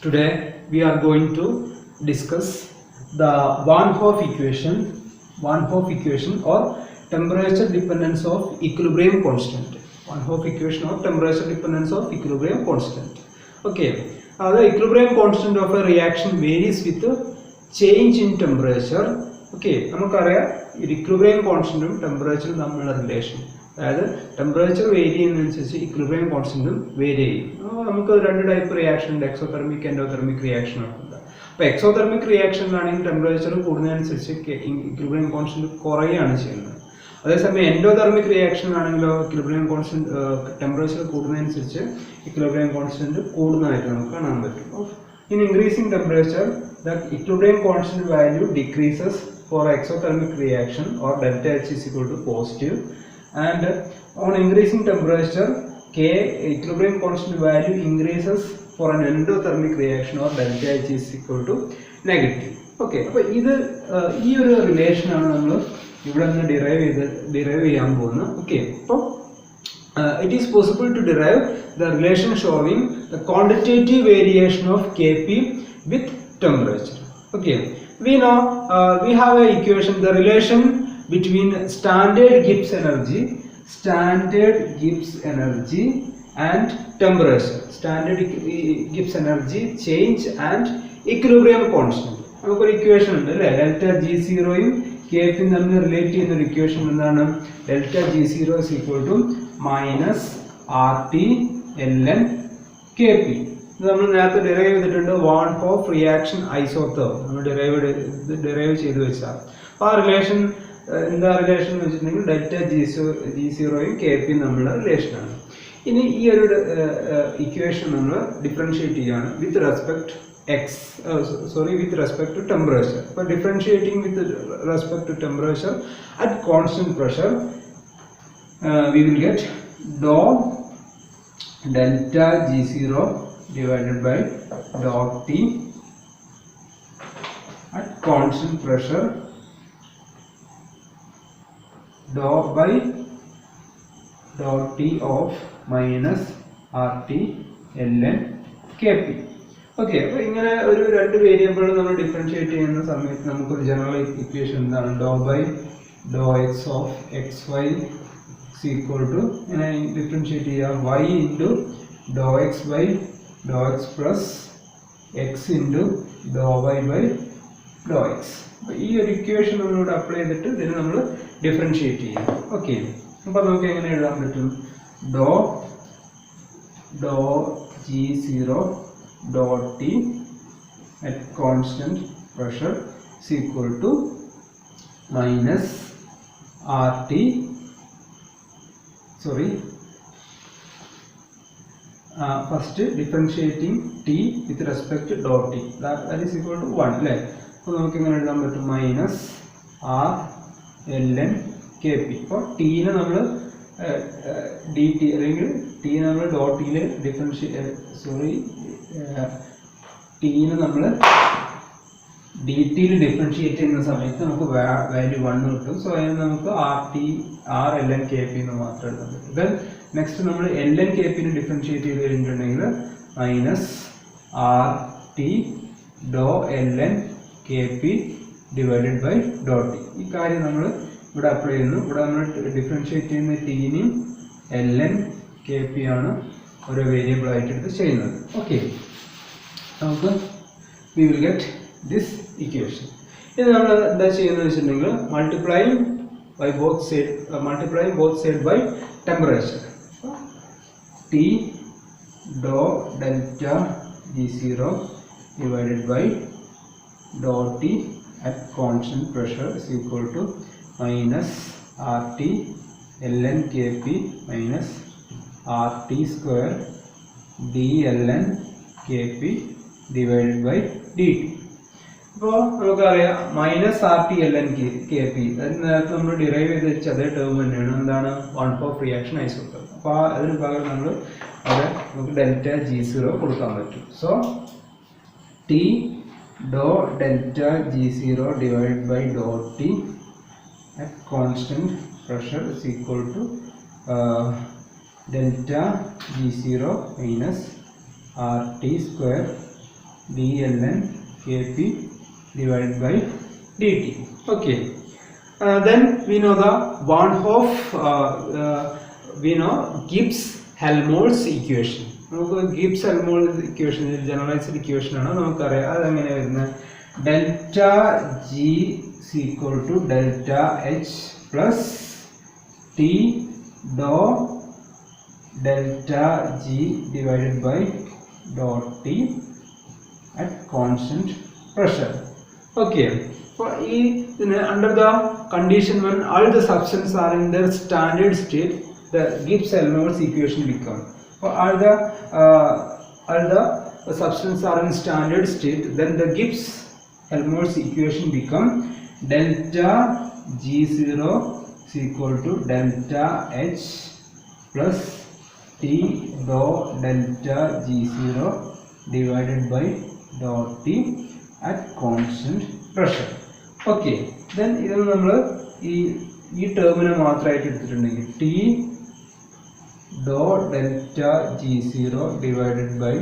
Today we are going to discuss the Van Hoff equation or temperature dependence of equilibrium constant. Van Hoff equation or temperature dependence of equilibrium constant. Okay, the equilibrium constant of a reaction varies with change in temperature. Okay, നമുക്കറിയാം equilibrium constant ഉം temperature തമ്മിലുള്ള relation. അതായത് temperature vary ചെയ്യുന്നതനുസരിച്ച് equilibrium കോൺസ്റ്റന്റും vary ചെയ്യും. നമുക്ക് രണ്ട് type reaction ഉണ്ട്, എക്സോതെർമിക് എൻഡോതെർമിക് റിയാക്ഷൻ ഉണ്ട്. അപ്പോൾ എക്സോതെർമിക് റിയാക്ഷനിലാണെങ്കിൽ ടെമ്പറേച്ചർ കൂടുന്നതനുസരിച്ച് ഇക്വിലിബ്രിയം കോൺസ്റ്റന്റ് കുറയുകയാണ് ചെയ്യുന്നത്. അതേസമയം എൻഡോതെർമിക് റിയാക്ഷനിലാണെങ്കിലോ ഇക്വിലിബ്രിയം കോൺസ്റ്റന്റ് ടെമ്പറേച്ചർ കൂടുന്നതനുസരിച്ച് ഇക്വിലിബ്രിയം കോൺസ്റ്റന്റ് കൂടുന്നതായിട്ട് നമുക്ക് കാണാൻ പറ്റും. In increasing temperature the equilibrium constant value decreases for exothermic reaction or delta H is equal to positive, and on increasing temperature K equilibrium constant value increases for an endothermic reaction or delta H is equal to negative. Okay, അപ്പോൾ ഇത് ഈ ഒരു relation ആണ് നമ്മൾ ഇവിടെ നിന്ന് derive ചെയ്യാൻ പോകുന്നത്. ഓക്കെ, അപ്പോൾ it is possible to derive the relation showing the quantitative variation of Kp with temperature. Okay, we know we have a equation, the relation between standard Gibbs energy and temperature, standard Gibbs energy change and equilibrium constant. നമുക്കൊരു equation ഉണ്ട് അല്ലേ, delta G സീറോയും K പിയും തമ്മിൽ relate ചെയ്യുന്ന ഒരു equation എന്താണ്, delta G zero is equal to minus R T L N K P. ഇത് നമ്മൾ നേരത്തെ ഡിറൈവ് ചെയ്തിട്ടുണ്ട്, വാൻ ഹോഫ് റിയാക്ഷൻ ഐസോതെർം നമ്മൾ ഡിറൈവ് ചെയ്ത് വെച്ചാൽ. അപ്പോൾ ആ റിലേഷൻ എന്താ റിലേഷൻ എന്ന് വെച്ചിട്ടുണ്ടെങ്കിൽ ഡെൽറ്റ ജി സീറോയും കെ പിയും തമ്മിലുള്ള റിലേഷനാണ്. ഇനി ഈ ഒരു ഇക്വേഷൻ നമ്മൾ ഡിഫറൻഷിയേറ്റ് ചെയ്യുകയാണ് with respect with respect to temperature. But differentiating with respect to temperature at constant pressure, we will get dou delta G0 divided by dou T at constant pressure, dou by dou T of minus RT ln Kp. Okay, അപ്പോൾ ഇങ്ങനെ ഒരു രണ്ട് variable നമ്മൾ differentiate ചെയ്യുന്ന സമയത്ത് നമുക്കൊരു general equation എന്താണ്, do by do X of X Y equal to ഇങ്ങനെ ഡിഫറൻഷിയേറ്റ് ചെയ്യുക Y into do X by do X plus X into do Y by do X. അപ്പോൾ ഈ ഒരു ഇക്വേഷൻ നമ്മളിവിടെ അപ്ലൈ ചെയ്തിട്ട് ഇതിന് നമ്മൾ ഡിഫറൻഷിയേറ്റ് ചെയ്യും. ഓക്കെ, അപ്പോൾ നമുക്ക് എങ്ങനെ എഴുതാൻ പറ്റും, do G zero dot T at constant pressure is equal to minus RT, first differentiating T with respect to dot T, that is equal to 1 അല്ലേ. അപ്പോൾ നമുക്ക് എങ്ങനെ എഴുതാൻ പറ്റും, minus R L N K P. അപ്പോൾ ടീനെ നമ്മൾ D T അല്ലെങ്കിൽ ടീനെ നമ്മൾ ഡോട്ട് ടിയിൽ ടീനെ നമ്മൾ ഡി ടിയിൽ ഡിഫറൻഷിയേറ്റ് ചെയ്യുന്ന സമയത്ത് നമുക്ക് വാല്യൂ 1 കിട്ടും. സോ അതിന് നമുക്ക് R L N K P എന്ന് മാത്രം എഴുതാൻ പറ്റും. ദെൻ നെക്സ്റ്റ് നമ്മൾ എൽ എൻ കെ പിന് ഡിഫറൻഷിയേറ്റ് ചെയ്ത് കഴിഞ്ഞിട്ടുണ്ടെങ്കിൽ minus R T do L N K P divided by do T. ഈ കാര്യം നമ്മൾ ഇവിടെ അപ്ലൈ ചെയ്യുന്നു. ഇവിടെ നമ്മൾ ഡിഫറൻഷിയേറ്റ് ചെയ്യുന്ന ടീനെയും എൽ എൻ കെ പി ആണ് ഓരോ വേരിയബിൾ ആയിട്ട് എടുത്ത് ചെയ്യുന്നത്. ഓക്കെ, നമുക്ക് we will get this equation. ഇത് നമ്മൾ എന്താ ചെയ്യുന്നത് വെച്ചിട്ടുണ്ടെങ്കിൽ multiplying both side by temperature. T do delta G zero divided by do T at constant pressure is equal to minus R T L N K P minus R T square D L N K P divided by D T. ഇപ്പോൾ നമുക്കറിയാം minus R T L N K P നേരത്തെ നമ്മൾ derive ചെയ്ത് വെച്ച അതേ term തന്നെയാണ്, എന്താണ്, one Hoff reaction isotherm. അപ്പോൾ അതിന് പകരം നമ്മൾ അവിടെ നമുക്ക് ഡെൽറ്റ ജി സീറോ കൊടുക്കാൻ പറ്റും. So T do delta G zero divided by do T at constant pressure is equal to delta G0 minus RT square dln kp divided by dt. Okay. Then we know the Van Hoff Gibbs-Helmholtz equation. നമുക്ക് Gibbs-Helmholtz equation generalised equation ആണ് നമുക്കറിയാം. അതെങ്ങനെ വരുന്നത്? Delta G equal to delta H plus T do delta G divided by dot T at constant pressure. Okay. Under the condition when all the substances are in their standard state, the Gibbs-Helmholtz equation become. For all the substances are in standard state, then the Gibbs-Helmholtz equation become delta G0 is equal to delta H plus T dou delta G0 divided by dot T at constant pressure. Okay. Then ഇതിൽ നമ്മൾ ഈ ടേമിനെ മാത്രമായിട്ട് എടുത്തിട്ടുണ്ടെങ്കിൽ T dot delta G0 divided by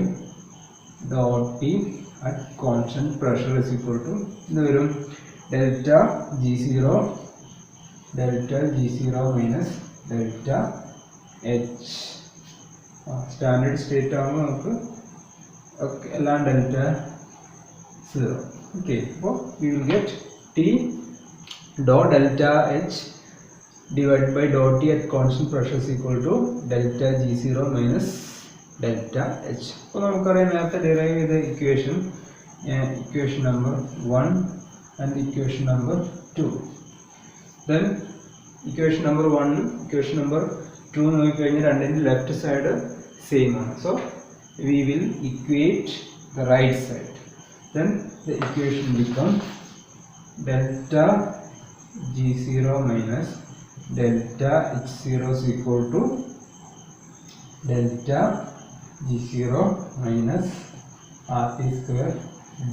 dot T at constant pressure is equal to ഇത് വരും delta G0 minus delta H. Standard state ആകുമ്പോൾ നമുക്ക് എല്ലാം delta 0. Okay, so we will get T dot delta H divided by dot T at constant pressure is equal to delta G0 minus delta H. So നമുക്കറിയാം നേരത്തെ derive ചെയ്ത equation number 1 and equation number 2. Then equation number 1 equation number 2 നോക്കിക്കഴിഞ്ഞാൽ രണ്ടിൻ്റെ left side same ആണ്. So we will equate the right side. Then the equation becomes delta G0 minus delta H0 is equal to delta G0 minus RT square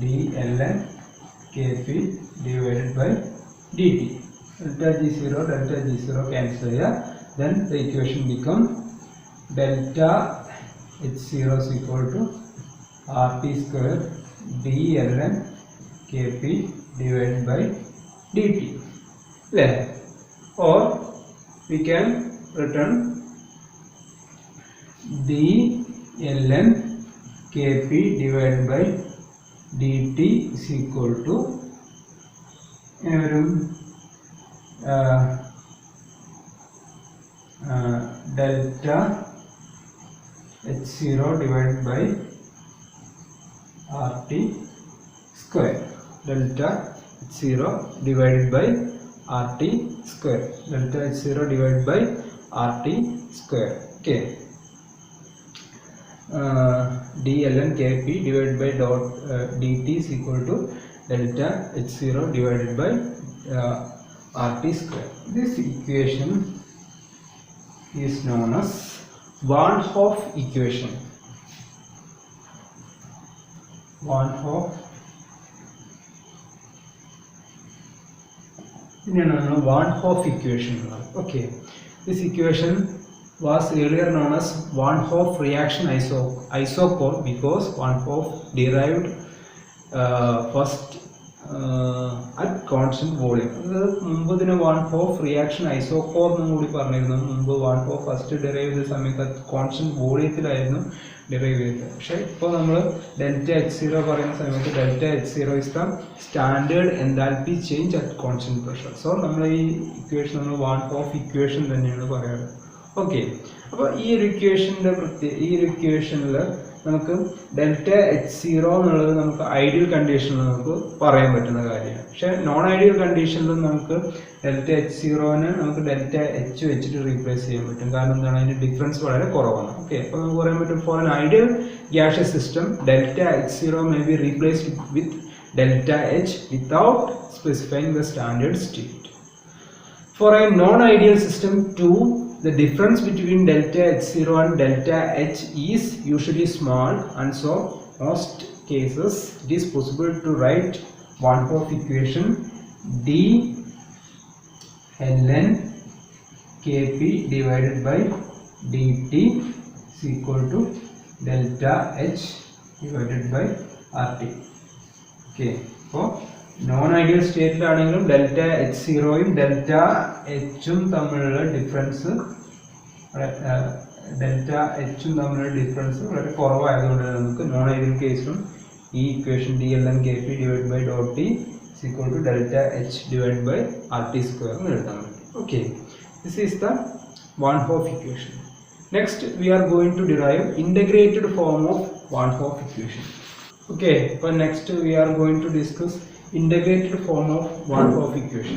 dln Kp divided by dt. Delta G0 cancel here. Then the equation becomes delta H0 is equal to RT square dln Kp divided by dt. Or we can return dln Kp divided by dt is equal to delta H0 divided by RT square. Delta H0 divided by RT square. Delta H0 divided by RT square. Okay. dln Kp divided by dot dt is equal to delta H0 divided by RT square. This equation is known as Van Hoff equation. Van Hoff equation. Okay, this equation was earlier known as Van Hoff reaction isochrone because Van Hoff derived first at constant volume. മുമ്പ് ഇതിനെ Van Hoff reaction isochrone എന്നും കൂടി പറഞ്ഞിരുന്നു. മുമ്പ് Van Hoff first derive ചെയ്ത സമയത്ത് constant വോളിയത്തിലായിരുന്നു derive ചെയ്തത്. പക്ഷേ ഇപ്പോൾ നമ്മൾ ഡെൽറ്റ H0 പറയുന്ന സമയത്ത് delta H0 is the standard enthalpy change at constant pressure. So നമ്മൾ ഈ ഇക്വേഷൻ നമ്മൾ Van Hoff ഇക്വേഷൻ തന്നെയാണ് പറയാറ്. ഓക്കെ, അപ്പോൾ ഈ ഒരു ഇക്വേഷനിൽ നമുക്ക് ഡെൽറ്റ H0 എന്നുള്ളത് നമുക്ക് ഐഡിയൽ കണ്ടീഷനിൽ നമുക്ക് പറയാൻ പറ്റുന്ന കാര്യമാണ്. പക്ഷേ നോൺ ഐഡിയൽ കണ്ടീഷനിലും നമുക്ക് ഡെൽറ്റ H0നെ നമുക്ക് ഡെൽറ്റ H വെച്ചിട്ട് റീപ്ലേസ് ചെയ്യാൻ പറ്റും. കാരണം എന്താണ്, അതിൻ്റെ ഡിഫറൻസ് വളരെ കുറവാണ്. ഓക്കെ, അപ്പോൾ നമുക്ക് പറയാൻ പറ്റും for an ideal gaseous system delta H0 may be replaced with delta H without specifying the standard state. For a non-ideal system too, the difference between delta H0 and delta H is usually small, and so most cases it is possible to write Van Hoff equation d ln Kp divided by dt is equal to delta H divided by RT. Okay. അപ്പോൾ non ideal സ്റ്റേറ്റിലാണെങ്കിലും delta H സീറോയും delta എച്ചും തമ്മിലുള്ള difference വളരെ കുറവായതുകൊണ്ട് നമുക്ക് non ideal കേസിലും ഈ equation DLN KP divided by dot T is equal to delta H divided by RT square എന്ന് എഴുതാൻ പറ്റും. Okay, this is the Van Hoff equation. Next we are going to derive integrated form of Van Hoff equation. Okay, but next we are going to discuss integrated form of Van Hoff equation.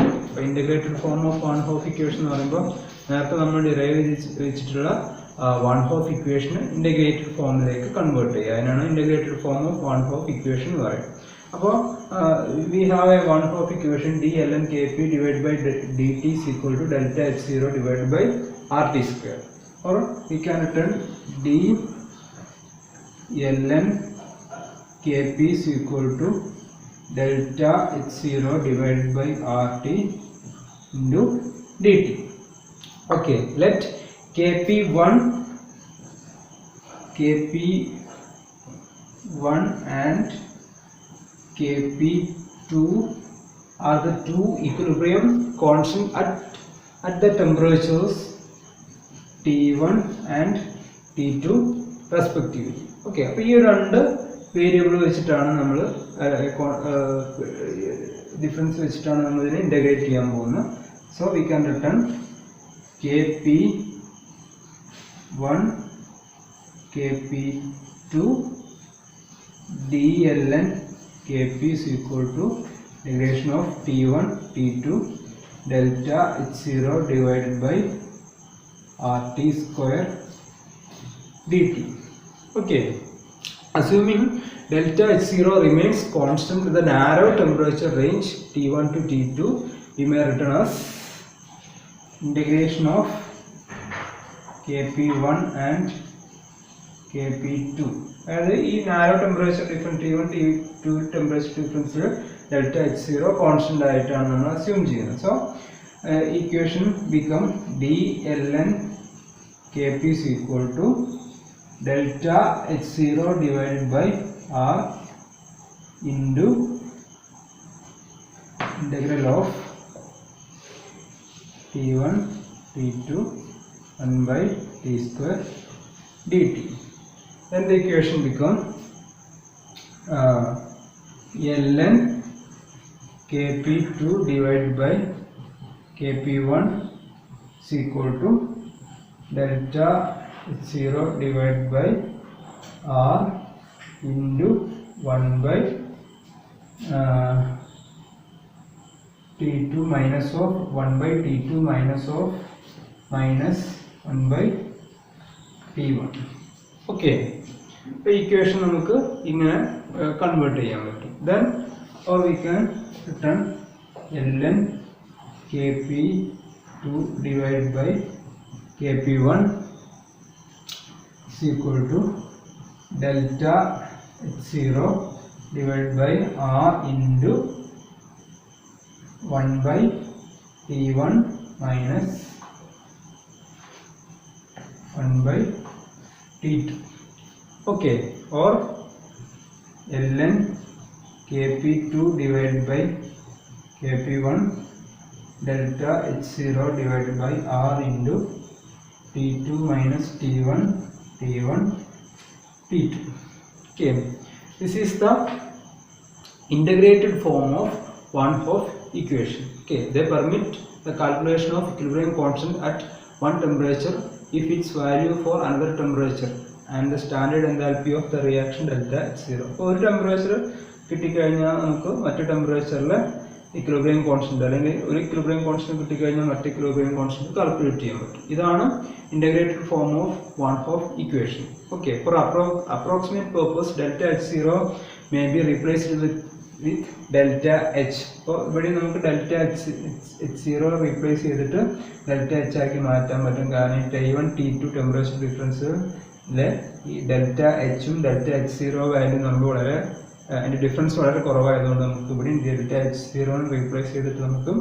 Integrated form of Van Hoff equation എന്ന് പറയുമ്പോൾ നേരത്തെ നമ്മൾ derive വെച്ചിട്ടുള്ള Van Hoff equation integrated ഫോമിലേക്ക് convert ചെയ്യുക. അതിനാണ് integrated form of Van Hoff equation എന്ന് പറയുന്നത്. അപ്പോൾ we have a Van Hoff equation DLN KP divided by dt is equal to delta H0 divided by RT square, or we can written DLN KP is equal to delta H0 divided by RT into dt. Okay, let KP1 and KP2 are the two equilibrium constant at the temperatures T1 and T2 respectively. Okay, അപ്പോൾ ഈ രണ്ട് variable വെച്ചിട്ടാണ് നമ്മൾ difference വെച്ചിട്ടാണ് നമ്മൾ ഇതിനെ integrate ചെയ്യാൻ പോകുന്നത്. So we can return KP1 KP2 DLN KP is equal to integration of T1 T2 delta H0 divided by RT square dt. Okay, assuming delta H0 remains constant with the narrow temperature range T1 to T2, we may return as integration of KP1 and KP2. അതായത് ഈ narrow temperature difference T1 T2 temperature difference delta H0 constant ആയിട്ടാണ് നമ്മൾ assume ചെയ്യുന്നത്. So equation become DLN KP is equal to delta H0 divided by R into integral of T1 T2 1 by T square dt. Then the equation become ln KP2 divided by KP1 is equal to delta H0 divided by R into 1 by T2 minus of 1 by T2 minus of minus 1 by T1. Okay, the equation നമുക്ക് ഇങ്ങനെ convert ചെയ്യാൻ പറ്റും. Then or we can return ln KP2 divided by KP1 is equal to delta H0 divided by R into 1 by T1 minus 1 by T2. Okay, or ln KP2 divided by KP1 delta H0 divided by R into T2 minus T1 T2. Okay, this is the integrated form of Van Hoff equation. Okay, they permit the calculation of equilibrium constant at one temperature if its value for another temperature and the standard enthalpy of the reaction delta H0. അപ്പോൾ ഒരു temperature കിട്ടിക്കഴിഞ്ഞാൽ നമുക്ക് മറ്റു ടെമ്പറേച്ചറിലെ equilibrium constant അല്ലെങ്കിൽ ഒരു equilibrium constant കിട്ടിക്കഴിഞ്ഞാൽ മറ്റു equilibrium constant calculate ചെയ്യാൻ പറ്റും. ഇതാണ് integrated form of Van Hoff equation. Okay, for approximate purpose delta H0 may be replaced with delta H. അപ്പോൾ ഇവിടെ നമുക്ക് ഡെൽറ്റ H0 റീപ്ലേസ് ചെയ്തിട്ട് ഡെൽറ്റ എച്ച് ആക്കി മാറ്റാൻ പറ്റും. കാരണം ഈ T1 T2 ടെമ്പറേച്ചർ ഡിഫറൻസിലെ ഈ ഡെൽറ്റ എച്ചും ഡെൽറ്റ H0 വാല്യൂ നമുക്ക് വളരെ അതിൻ്റെ ഡിഫറൻസ് വളരെ കുറവായതുകൊണ്ട് നമുക്ക് ഇവിടെ ഡെൽറ്റ H0 റീപ്ലേസ് ചെയ്തിട്ട് നമുക്ക്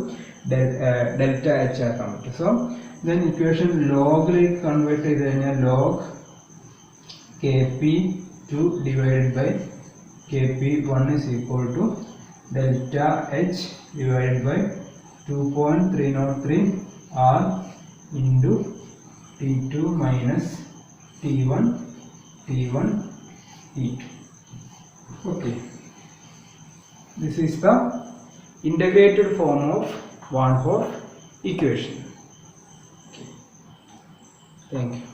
ഡെൽറ്റ എച്ച് ആക്കാൻ പറ്റും. സോ ദെൻ ഇക്വേഷൻ ലോഗിലേക്ക് കൺവേർട്ട് ചെയ്ത് കഴിഞ്ഞാൽ log KP2 divided by Kp1 is equal to delta H divided by 2.303 R into T2 minus T1 T2. Okay, this is the integrated form of Van Hoff equation. Okay. Thank you.